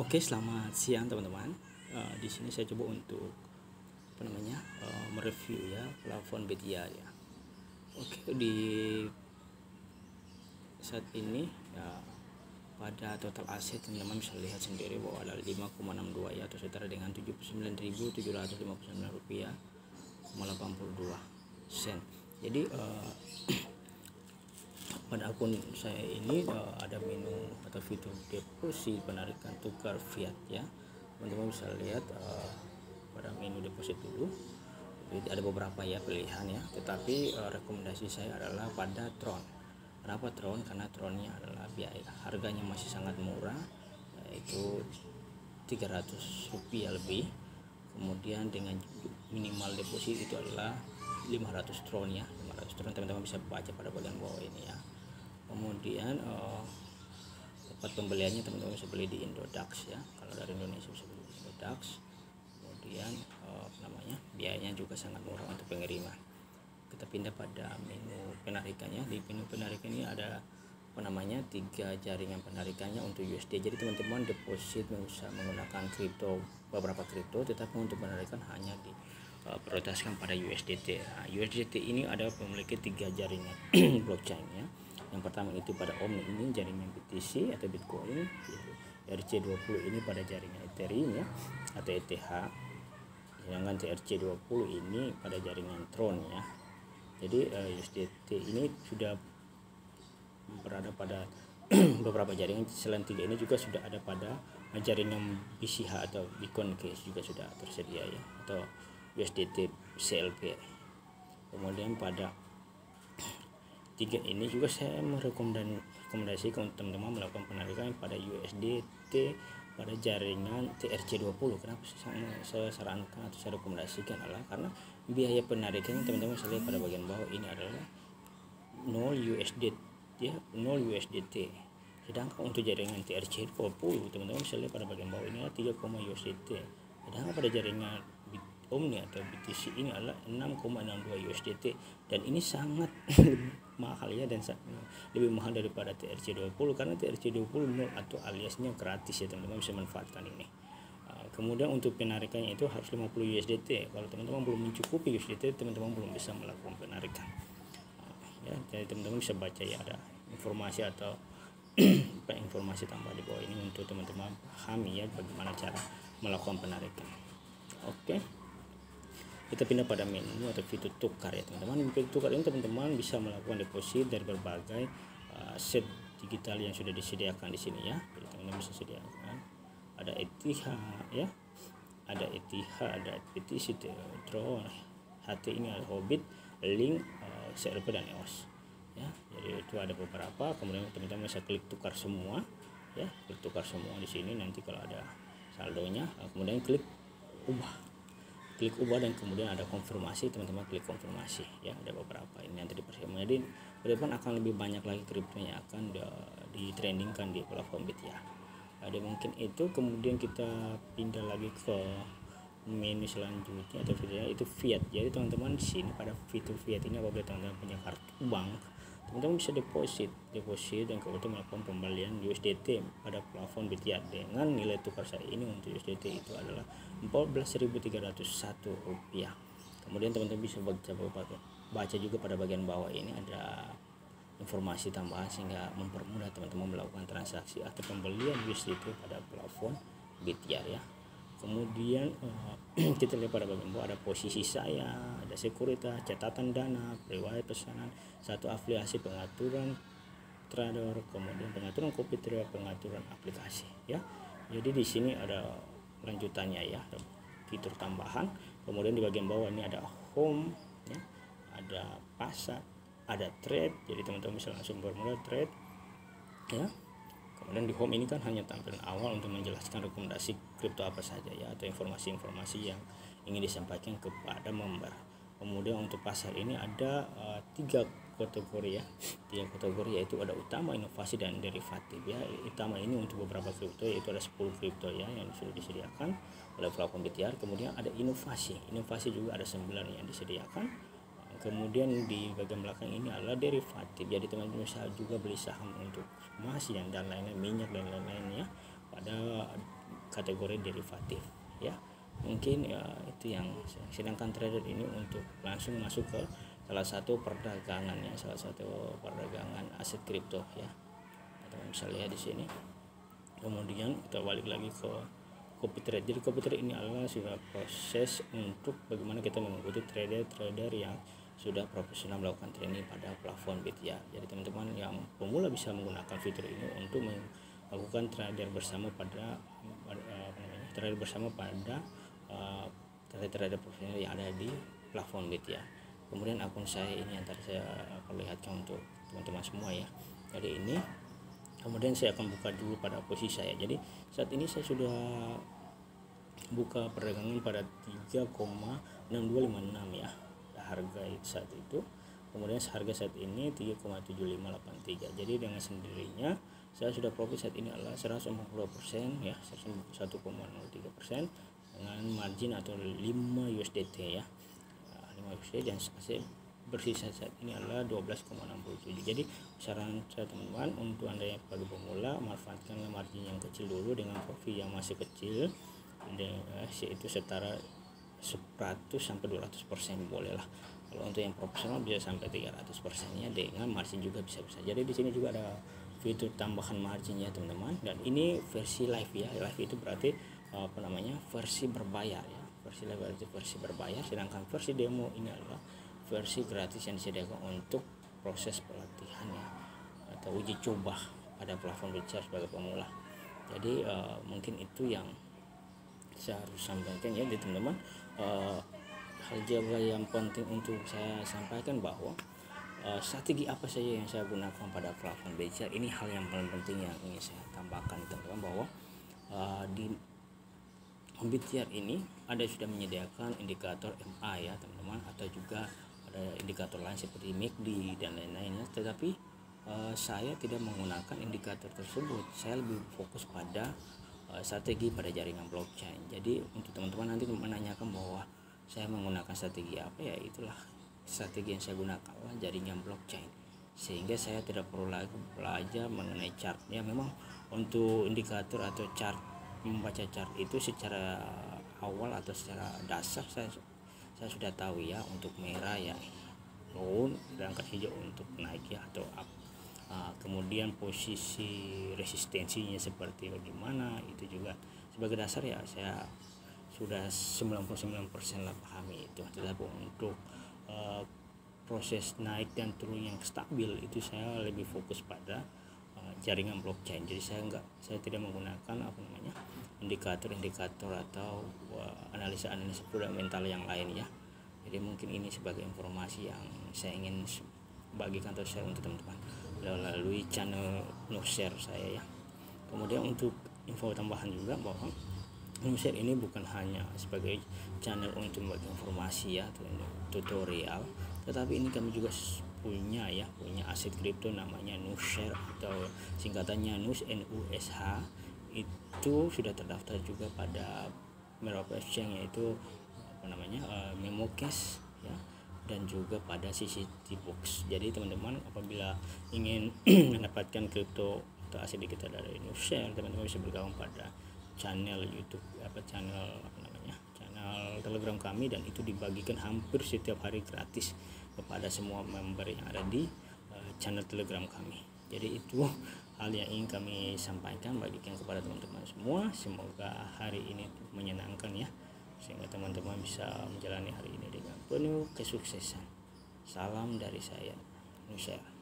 Oke, selamat siang teman-teman. Di sini saya coba untuk mereview ya plafon BTR ya. Oke, di saat ini ya pada total aset teman-teman bisa lihat sendiri bahwa ada 5,62 ya, atau setara dengan 79.759 rupiah 82 sen. Jadi pada akun saya ini ada menu atau fitur deposit, penarikan tukar fiat ya. Teman-teman bisa lihat pada menu deposit dulu. Jadi ada beberapa ya pilihan ya, tetapi rekomendasi saya adalah pada Tron. Kenapa Tron? Karena Tronnya adalah biaya harganya masih sangat murah, yaitu 300 rupiah lebih. Kemudian dengan minimal deposit itu adalah 500 Tron ya, 500 Tron. Teman-teman bisa baca pada bagian bawah ini ya. Kemudian tempat pembeliannya teman-teman bisa beli di Indodax ya, kalau dari Indonesia bisa beli di Indodax. Kemudian biayanya juga sangat murah untuk pengiriman. Kita pindah pada menu penarikannya. Di menu penarikan ini ada 3 jaringan penarikannya untuk USD. Jadi teman-teman deposit bisa menggunakan beberapa kripto, tetapi untuk penarikan hanya prioritaskan pada USDT. Nah, USDT ini ada memiliki 3 jaringan blockchain ya. Yang pertama itu pada Omni, ini jaringan BTC atau Bitcoin. RC20 ini pada jaringan Ethereum ya, atau ETH. Sedangkan TRC20 ini pada jaringan Tron ya. Jadi USDT ini sudah berada pada beberapa jaringan. Selain 3 ini juga sudah ada pada jaringan BCH atau Bitcoin Cash, juga sudah tersedia ya, atau USDT CLP. Kemudian pada 3 ini juga saya merekomendasikan untuk teman-teman melakukan penarikan pada USDT pada jaringan TRC20. Kenapa saya sarankan atau saya rekomendasikan adalah karena biaya penarikannya teman-teman bisa lihat pada bagian bawah ini adalah 0 USDT ya, 0 USDT. Sedangkan untuk jaringan TRC20 teman-teman bisa lihat pada bagian bawah ini adalah 3, USDT. Sedangkan pada jaringan Omni atau BTC ini adalah 6,62 USDT, dan ini sangat mahal ya, dan lebih mahal daripada TRC20 karena TRC20 nol atau aliasnya gratis ya, teman-teman bisa manfaatkan ini. Kemudian untuk penarikannya itu harus 50 USDT. Kalau teman-teman belum mencukupi USDT, teman-teman belum bisa melakukan penarikan. Ya, jadi teman-teman bisa baca ya, ada informasi atau informasi tambah di bawah ini untuk teman-teman pahami ya bagaimana cara melakukan penarikan. Oke. Kita pindah pada menu atau fitur tukar ya teman-teman. Fitur tukar ini teman-teman bisa melakukan deposit dari berbagai aset digital yang sudah disediakan di sini ya. Jadi teman-teman bisa sediakan. Ada ETH ya, ada ETH, ada BTC, Tron, HT, ini ada Hobbit, Link, CLP dan EOS ya. Jadi itu ada beberapa. Kemudian teman-teman bisa klik tukar semua ya, klik tukar semua di sini. Nanti kalau ada saldonya, kemudian klik ubah dan kemudian ada konfirmasi, teman-teman klik konfirmasi ya. Ada beberapa ini nanti dipersiapkan. Jadi ke depan akan lebih banyak lagi kripto yang akan ditrendingkan di platform BTR. Ada mungkin itu. Kemudian kita pindah lagi ke menu selanjutnya atau fiturnya itu fiat. Jadi teman-teman di sini pada fitur fiat ini, apabila teman-teman punya kartu bank, teman-teman bisa deposit dan kemudian melakukan pembelian USDT pada plafon BTR dengan nilai tukar saat ini untuk USDT itu adalah 14.301 rupiah. Kemudian teman-teman bisa baca juga pada bagian bawah ini ada informasi tambahan sehingga mempermudah teman-teman melakukan transaksi atau pembelian USDT pada plafon BTR ya. Kemudian kita lihat pada bagian bawah ada posisi saya, ada sekuritas, catatan dana, riwayat pesanan, satu afiliasi, pengaturan trader, kemudian pengaturan copy trader, pengaturan aplikasi ya. Jadi di sini ada lanjutannya ya, fitur tambahan. Kemudian di bagian bawah ini ada home ya, ada pasar, ada trade. Jadi teman-teman bisa langsung bermula trade ya. Kemudian di home ini kan hanya tampilan awal untuk menjelaskan rekomendasi kripto apa saja ya, atau informasi-informasi yang ingin disampaikan kepada member. Kemudian untuk pasar ini ada 3 kategori ya, 3 kategori, yaitu ada utama, inovasi dan derivatif ya. Utama ini untuk beberapa kripto, yaitu ada 10 kripto ya yang sudah disediakan oleh platform BTR. Kemudian ada inovasi juga ada 9 yang disediakan. Kemudian di bagian belakang ini adalah derivatif. Jadi teman-teman bisa juga beli saham untuk emas dan lain-lain, minyak dan lain-lain ya, pada kategori derivatif ya. Mungkin ya itu yang, sedangkan trader ini untuk langsung masuk ke salah satu perdagangan ya, salah satu perdagangan aset kripto ya. Teman bisa lihat di sini. Kemudian kita balik lagi ke copy trade. Jadi copy trade ini adalah sudah proses untuk bagaimana kita mengikuti trader-trader yang sudah profesional melakukan trading pada platform Bit ya. Jadi teman-teman yang pemula bisa menggunakan fitur ini untuk melakukan trader bersama pada trader bersama pada trader profesional yang ada di platform Bit ya. Kemudian akun saya ini yang tadi saya perlihatkan untuk teman-teman semua ya. Jadi ini kemudian saya akan buka dulu pada posisi saya. Jadi saat ini saya sudah buka perdagangan pada 3,6256 ya harga saat itu. Kemudian harga saat ini 3,7583. Jadi dengan sendirinya saya sudah profit saat ini adalah 140% ya, 1,03% dengan margin atau 5 USDT ya. 5 USDT dan hasil bersisa saat ini adalah 12,67. Jadi saran saya teman-teman, untuk Anda yang bagi pemula, manfaatkanlah margin yang kecil dulu dengan profit yang masih kecil, yaitu setara 100 sampai 200% boleh lah. Kalau untuk yang profesional bisa sampai 300%-nya dengan margin juga bisa. Jadi di sini juga ada fitur tambahan margin ya teman-teman, dan ini versi live ya. Live itu berarti versi berbayar ya. Versi live berarti versi berbayar, sedangkan versi demo ini adalah versi gratis yang disediakan untuk proses pelatihan ya, atau uji coba pada platform Bit sebagai pemula. Jadi mungkin itu yang saya harus sampaikan ya teman-teman. Hal juga yang penting untuk saya sampaikan bahwa strategi apa saja yang saya gunakan pada platform Bit. Ini hal yang paling penting yang ingin saya tambahkan teman-teman, bahwa di BitChart ini ada sudah menyediakan indikator MA ya teman-teman, atau juga ada indikator lain seperti MACD dan lain-lainnya. Tetapi saya tidak menggunakan indikator tersebut. Saya lebih fokus pada strategi pada jaringan blockchain. Jadi untuk teman-teman nanti menanyakan bahwa saya menggunakan strategi apa, ya itulah strategi yang saya gunakan, jaringan blockchain, sehingga saya tidak perlu lagi belajar mengenai chartnya. Memang untuk indikator atau chart, membaca chart itu secara awal atau secara dasar saya sudah tahu ya. Untuk merah ya turun, sedangkan hijau untuk naik ya atau up. Kemudian posisi resistensinya seperti bagaimana itu juga sebagai dasar ya, saya sudah 99% lah pahami itu. Tetapi untuk proses naik dan turun yang stabil itu saya lebih fokus pada jaringan blockchain. Jadi saya tidak menggunakan indikator atau analisa fundamental yang lain ya. Jadi mungkin ini sebagai informasi yang saya ingin bagikan atau share untuk teman-teman melalui channel Nushare saya ya. Kemudian untuk info tambahan juga bahwa Nushare ini bukan hanya sebagai channel untuk membagi informasi ya atau tutorial, tetapi ini kami juga punya aset kripto namanya Nushare atau singkatannya NUSH, NUSH. Itu sudah terdaftar juga pada beberapa exchange, yaitu MemoCash ya, dan juga pada CCTbox. Jadi teman-teman apabila ingin mendapatkan kripto atau aset digital dari Nushare, teman-teman bisa bergabung pada channel YouTube channel Telegram kami, dan itu dibagikan hampir setiap hari gratis kepada semua member yang ada di channel Telegram kami. Jadi itu hal yang ingin kami sampaikan, bagikan kepada teman-teman semua. Semoga hari ini menyenangkan ya, sehingga teman-teman bisa menjalani hari ini dengan penuh kesuksesan. Salam dari saya, Nushare.